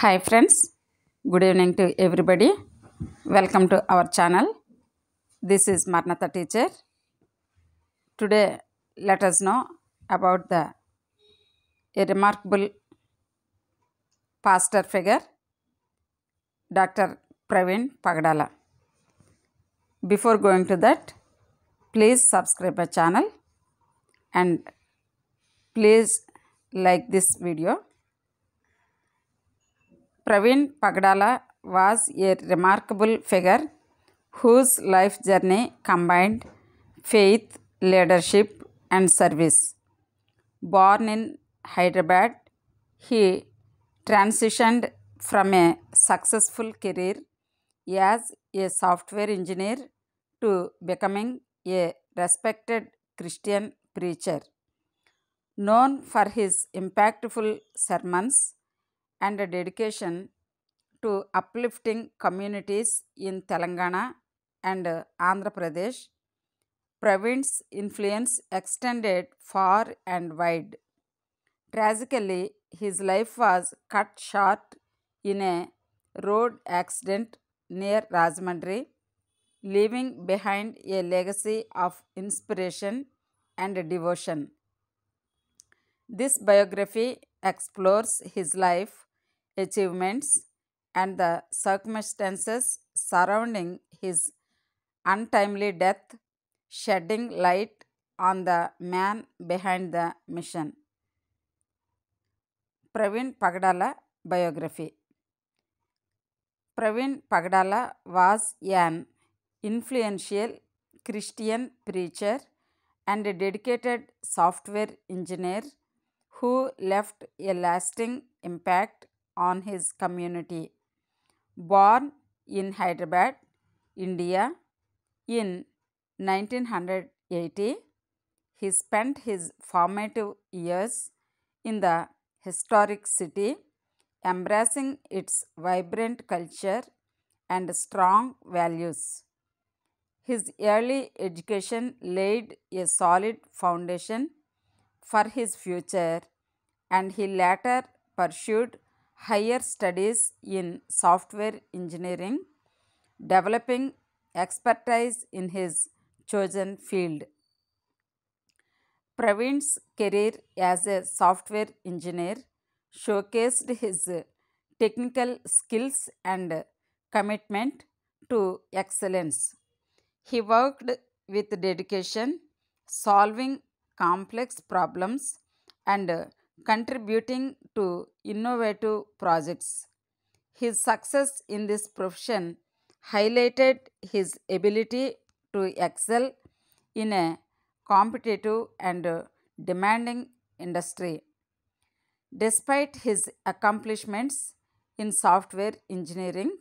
Hi friends, good evening to everybody. Welcome to our channel. This is Marnata teacher. Today let us know about a remarkable pastor figure, Dr. Praveen Pagadala. Before going to that, please subscribe my channel and please like this video. Praveen Pagadala was a remarkable figure whose life journey combined faith, leadership, and service. Born in Hyderabad, he transitioned from a successful career as a software engineer to becoming a respected Christian preacher. Known for his impactful sermons and dedication to uplifting communities in Telangana and Andhra Pradesh, Praveen's influence extended far and wide. Tragically, his life was cut short in a road accident near Rajahmundry, leaving behind a legacy of inspiration and devotion. This biography explores his life, achievements, and the circumstances surrounding his untimely death, shedding light on the man behind the mission. Praveen Pagadala biography. Praveen Pagadala was an influential Christian preacher and a dedicated software engineer who left a lasting impact on his community. Born in Hyderabad, India in 1980, he spent his formative years in the historic city, embracing its vibrant culture and strong values. His early education laid a solid foundation for his future, and he later pursued higher studies in software engineering, developing expertise in his chosen field. Praveen's career as a software engineer showcased his technical skills and commitment to excellence. He worked with dedication, solving complex problems and contributing to innovative projects. His success in this profession highlighted his ability to excel in a competitive and demanding industry. Despite his accomplishments in software engineering,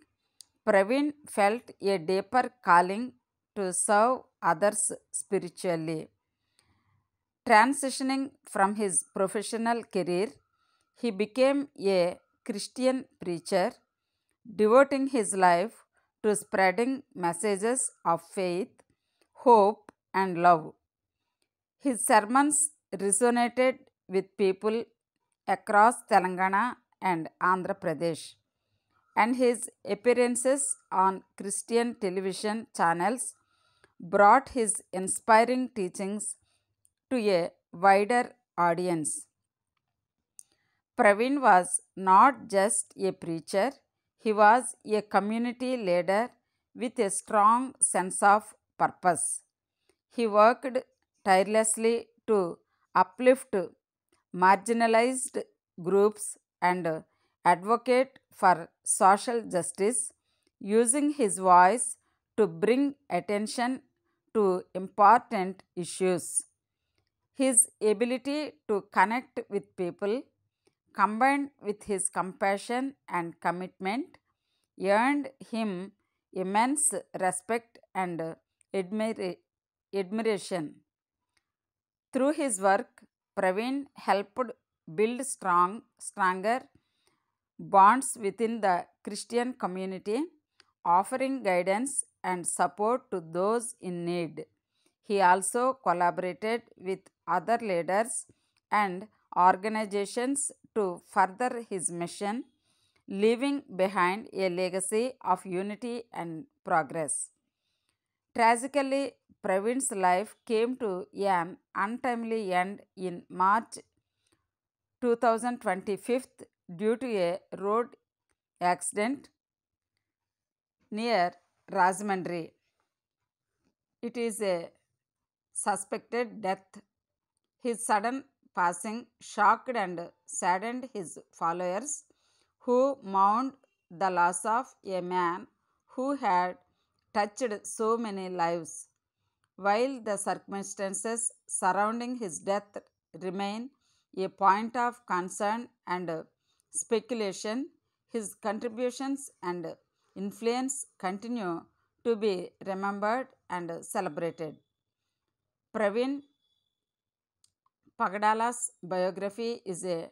Praveen felt a deeper calling to serve others spiritually. Transitioning from his professional career, he became a Christian preacher, devoting his life to spreading messages of faith, hope, and love. His sermons resonated with people across Telangana and Andhra Pradesh, and his appearances on Christian television channels brought his inspiring teachings to a wider audience. Praveen was not just a preacher, he was a community leader with a strong sense of purpose. He worked tirelessly to uplift marginalized groups and advocate for social justice, using his voice to bring attention to important issues. His ability to connect with people, combined with his compassion and commitment, earned him immense respect and admiration. Through his work, Praveen helped build stronger bonds within the Christian community, offering guidance and support to those in need. He also collaborated with other leaders and organizations to further his mission, leaving behind a legacy of unity and progress. Tragically, Praveen's life came to an untimely end in March 2025 due to a road accident near Rajahmundry. It is a suspected death. His sudden passing shocked and saddened his followers, who mourned the loss of a man who had touched so many lives. While the circumstances surrounding his death remain a point of concern and speculation, his contributions and influence continue to be remembered and celebrated. Praveen Pagadala's biography is a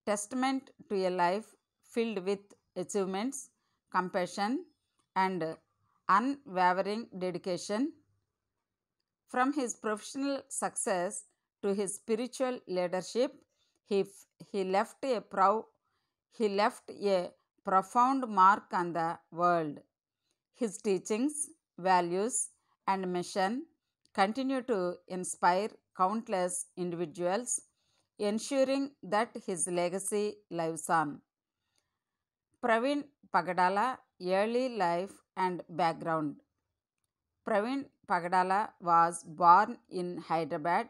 testament to a life filled with achievements, compassion, and unwavering dedication. From his professional success to his spiritual leadership, he left he left a profound mark on the world. His teachings, values, and mission continue to inspire countless individuals, ensuring that his legacy lives on. Praveen Pagadala early life and background. Praveen Pagadala was born in Hyderabad,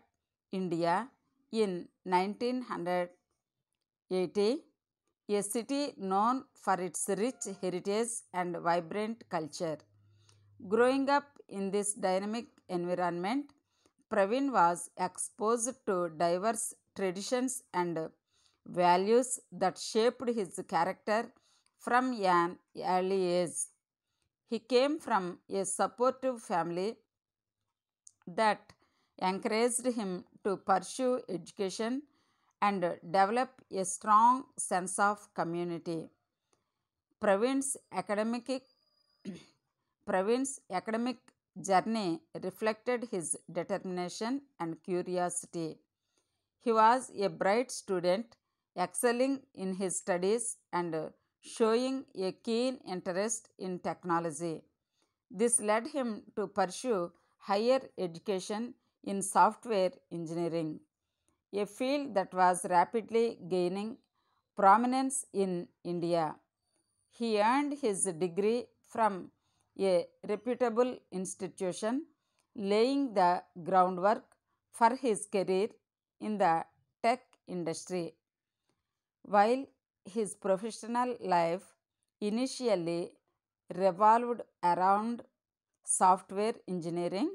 India in 1980, a city known for its rich heritage and vibrant culture. Growing up in this dynamic environment, Praveen was exposed to diverse traditions and values that shaped his character from an early age. He came from a supportive family that encouraged him to pursue education and develop a strong sense of community. Praveen's academic Praveen's academic journey reflected his determination and curiosity. He was a bright student, excelling in his studies and showing a keen interest in technology. This led him to pursue higher education in software engineering, a field that was rapidly gaining prominence in India. He earned his degree from a reputable institution, laying the groundwork for his career in the tech industry. While his professional life initially revolved around software engineering,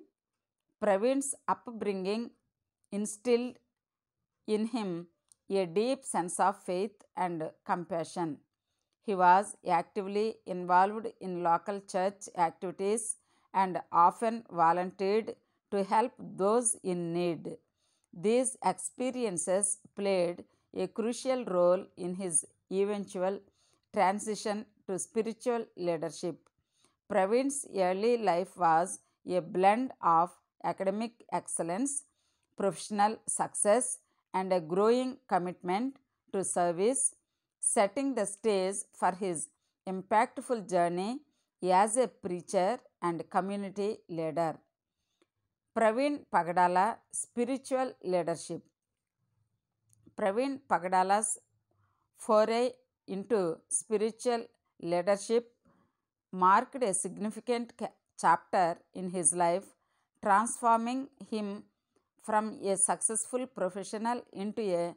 Praveen's upbringing instilled in him a deep sense of faith and compassion. He was actively involved in local church activities and often volunteered to help those in need. These experiences played a crucial role in his eventual transition to spiritual leadership. Praveen's early life was a blend of academic excellence, professional success, and a growing commitment to service, setting the stage for his impactful journey as a preacher and community leader. Praveen Pagadala Spiritual Leadership. Praveen Pagadala's foray into spiritual leadership marked a significant chapter in his life, transforming him from a successful professional into a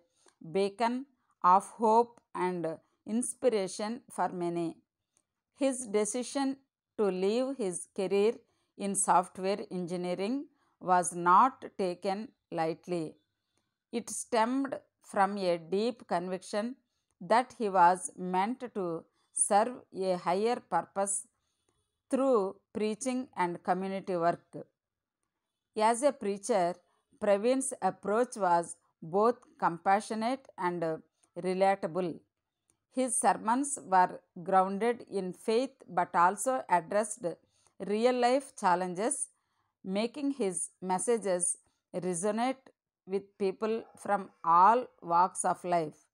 beacon of hope and inspiration for many. His decision to leave his career in software engineering was not taken lightly. It stemmed from a deep conviction that he was meant to serve a higher purpose through preaching and community work. As a preacher, Praveen's approach was both compassionate and relatable. His sermons were grounded in faith but also addressed real life challenges, making his messages resonate with people from all walks of life.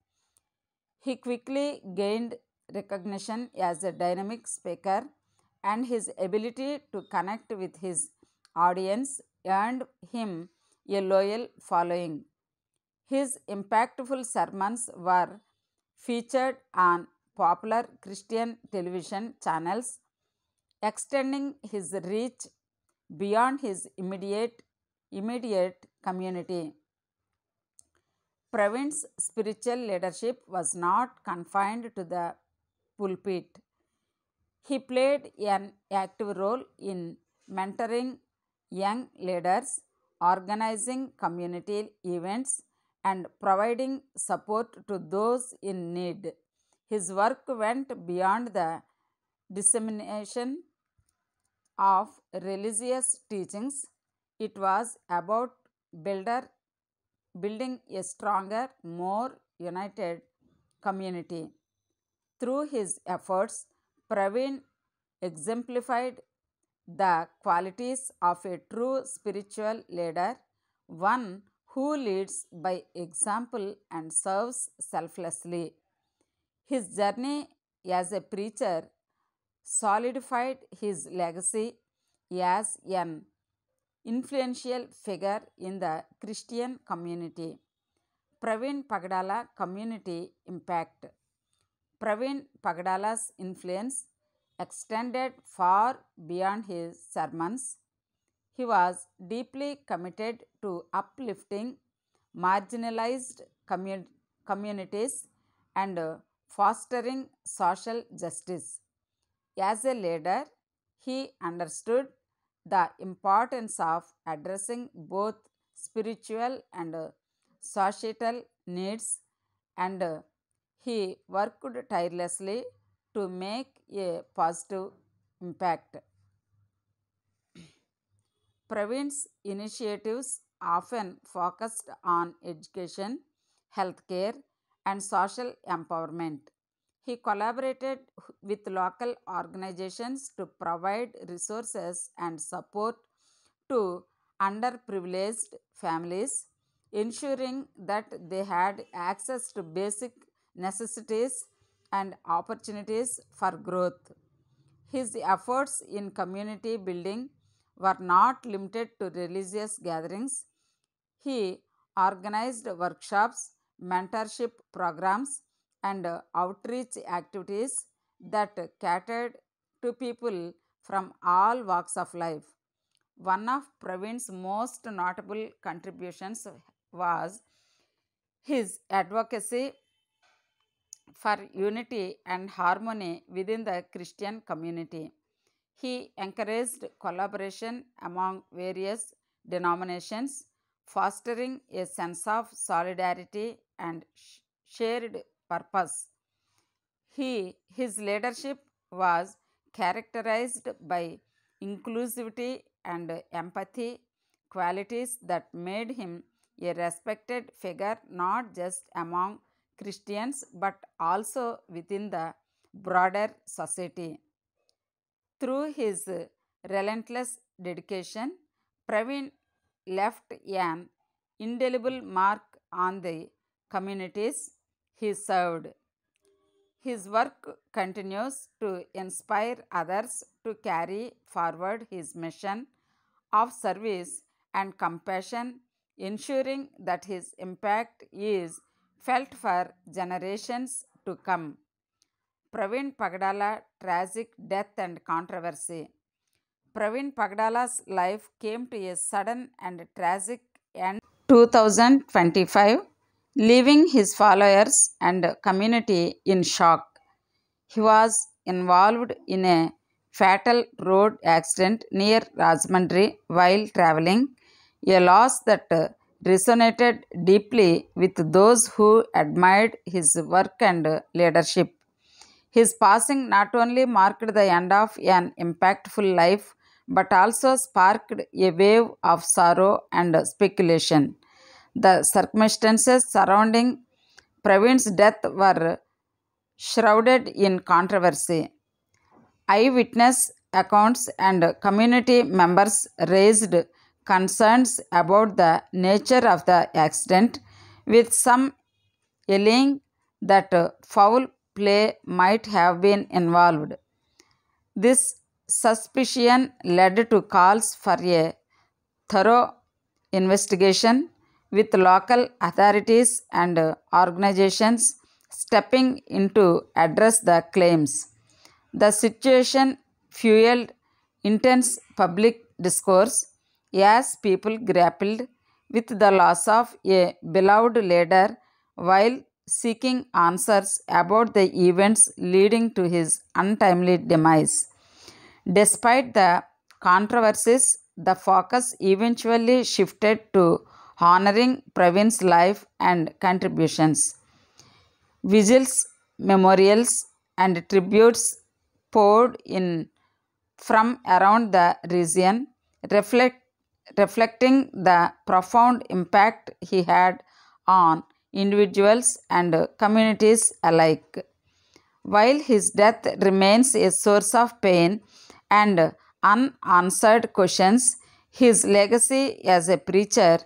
He quickly gained recognition as a dynamic speaker and his ability to connect with his audience earned him a loyal following. His impactful sermons were featured on popular Christian television channels, extending his reach beyond his immediate community. Pravin's spiritual leadership was not confined to the pulpit. He played an active role in mentoring young leaders, organizing community events, and providing support to those in need. His work went beyond the dissemination of religious teachings. It was about builder, building a stronger, more united community. Through his efforts, Praveen exemplified the qualities of a true spiritual leader, one who leads by example and serves selflessly. His journey as a preacher solidified his legacy as an influential figure in the Christian community. Praveen Pagadala Community Impact. Praveen Pagadala's influence extended far beyond his sermons. He was deeply committed to uplifting marginalized communities and fostering social justice. As a leader, he understood the importance of addressing both spiritual and societal needs, and he worked tirelessly to make a positive impact. Praveen's initiatives often focused on education, healthcare, and social empowerment. He collaborated with local organizations to provide resources and support to underprivileged families, ensuring that they had access to basic necessities and opportunities for growth. His efforts in community building were not limited to religious gatherings. He organized workshops, mentorship programs, and outreach activities that catered to people from all walks of life. One of Praveen's most notable contributions was his advocacy for unity and harmony within the Christian community. He encouraged collaboration among various denominations, fostering a sense of solidarity and shared purpose. His leadership was characterized by inclusivity and empathy, qualities that made him a respected figure not just among Christians but also within the broader society. Through his relentless dedication, Praveen left an indelible mark on the communities he served. His work continues to inspire others to carry forward his mission of service and compassion, ensuring that his impact is felt for generations to come. Praveen Pagadala tragic death and controversy. Praveen Pagadala's life came to a sudden and tragic end in 2025, leaving his followers and community in shock. He was involved in a fatal road accident near Rajahmundry while traveling, a loss that resonated deeply with those who admired his work and leadership. His passing not only marked the end of an impactful life but also sparked a wave of sorrow and speculation. The circumstances surrounding Praveen's death were shrouded in controversy. Eyewitness accounts and community members raised concerns about the nature of the accident, with some alleging that foul play might have been involved. This suspicion led to calls for a thorough investigation, with local authorities and organizations stepping in to address the claims. The situation fueled intense public discourse as people grappled with the loss of a beloved leader while seeking answers about the events leading to his untimely demise. Despite the controversies, the focus eventually shifted to honoring Pravin's life and contributions. Vigils, memorials, and tributes poured in from around the region, reflecting the profound impact he had on individuals and communities alike. While his death remains a source of pain and unanswered questions, his legacy as a preacher,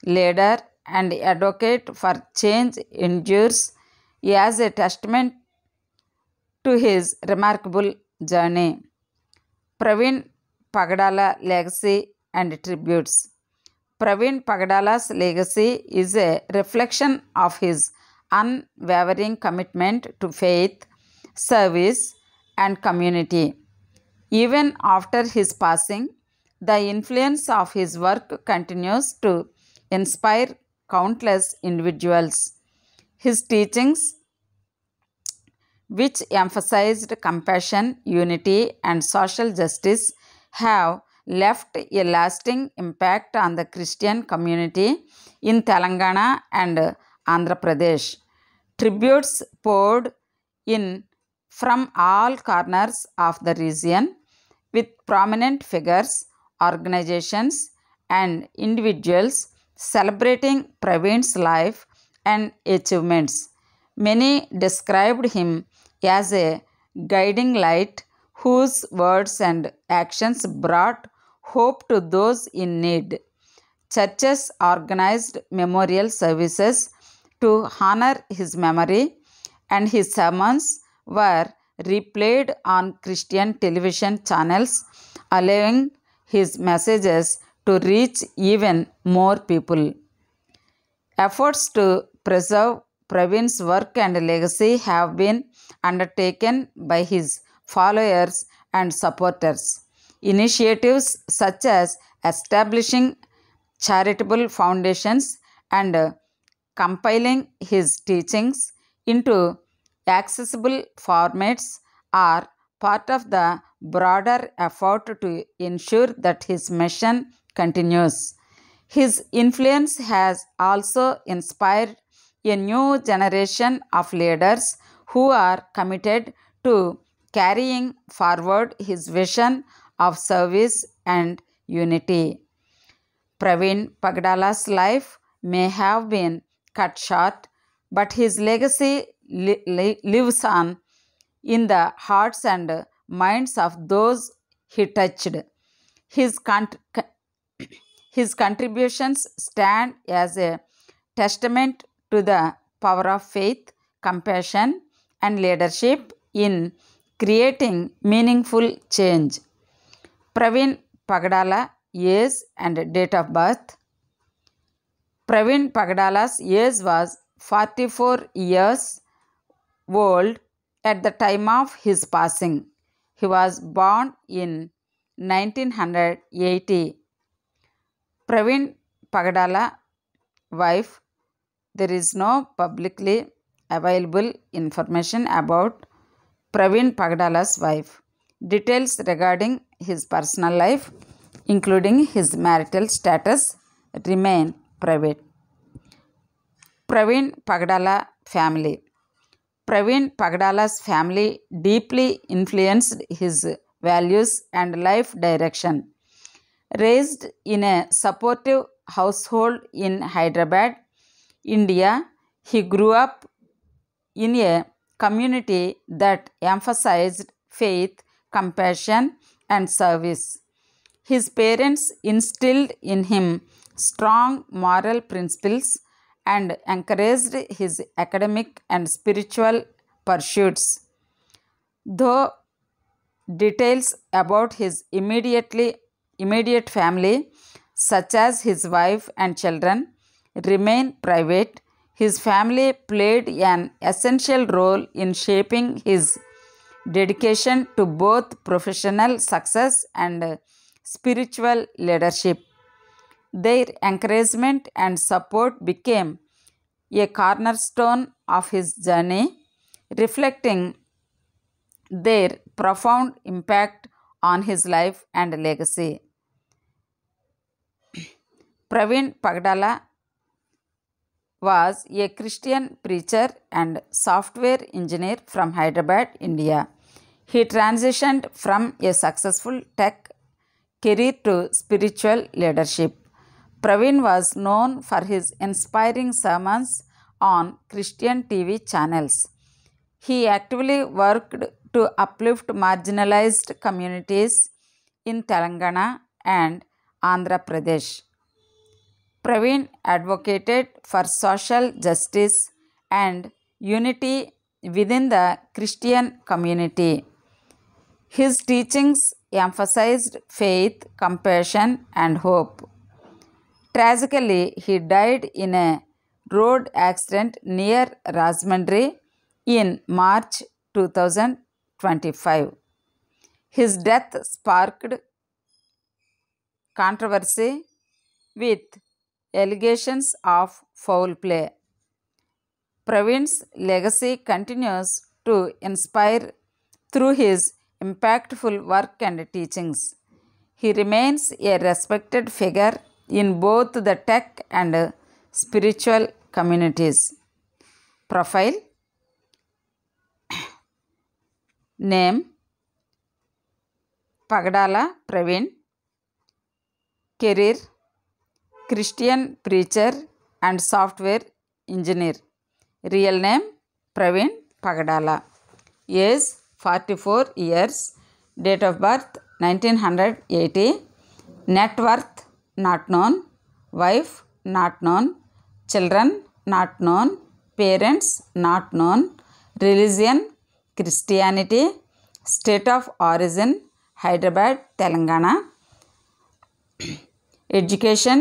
leader, and advocate for change endures as a testament to his remarkable journey. Pravin Pagadala legacy and tributes. Pravin Pagadala's legacy is a reflection of his unwavering commitment to faith, service, and community. Even after his passing, the influence of his work continues to inspire countless individuals. His teachings, which emphasized compassion, unity, and social justice, have left a lasting impact on the Christian community in Telangana and Andhra Pradesh. Tributes poured in from all corners of the region, with prominent figures, organizations, and individuals celebrating Pravin's life and achievements. Many described him as a guiding light whose words and actions brought hope to those in need. Churches organized memorial services to honor his memory, and his sermons were replayed on Christian television channels, allowing his messages to reach even more people. Efforts to preserve Pravin's work and legacy have been undertaken by his followers and supporters. Initiatives such as establishing charitable foundations and compiling his teachings into accessible formats are part of the broader effort to ensure that his mission continues. His influence has also inspired a new generation of leaders who are committed to carrying forward his vision of service and unity. Pravin Pagadala's life may have been cut short, but his legacy lives on in the hearts and minds of those he touched. His, his contributions stand as a testament to the power of faith, compassion, and leadership in creating meaningful change. Pravin Pagadala, age and date of birth. Pravin Pagadala's age was 44 years old at the time of his passing. He was born in 1980. Pravin Pagadala, wife. There is no publicly available information about Pravin Pagadala's wife. Details regarding his personal life, including his marital status, remain private. Pravin Pagadala family. Pravin Pagadala's family deeply influenced his values and life direction. Raised in a supportive household in Hyderabad, India, he grew up in a community that emphasized faith, compassion, and service. His parents instilled in him strong moral principles and encouraged his academic and spiritual pursuits. Though details about his immediate family, such as his wife and children, remain private, his family played an essential role in shaping his dedication to both professional success and spiritual leadership. Their encouragement and support became a cornerstone of his journey, reflecting their profound impact on his life and legacy. Praveen Pagdala was a Christian preacher and software engineer from Hyderabad, India. He transitioned from a successful tech career to spiritual leadership. Praveen was known for his inspiring sermons on Christian TV channels. He actively worked to uplift marginalized communities in Telangana and Andhra Pradesh. Praveen advocated for social justice and unity within the Christian community. His teachings emphasized faith, compassion, and hope. Tragically, he died in a road accident near Rajahmundry in March 2025. His death sparked controversy with allegations of foul play. Praveen's legacy continues to inspire through his impactful work and teachings. He remains a respected figure in both the tech and spiritual communities. Profile: Name: Pagdala Praveen. Career: Christian preacher and software engineer. Real name: Praveen Pagdala. Age: 44 years. Date of birth: 1980. Net worth: not known. Wife: not known. Children: not known. Parents: not known. Religion: Christianity. State of origin: Hyderabad, Telangana. Education: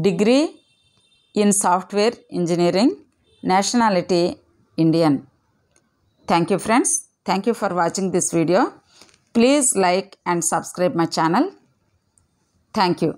degree in software engineering. Nationality: Indian. Thank you friends. Thank you for watching this video. Please like and subscribe my channel. Thank you.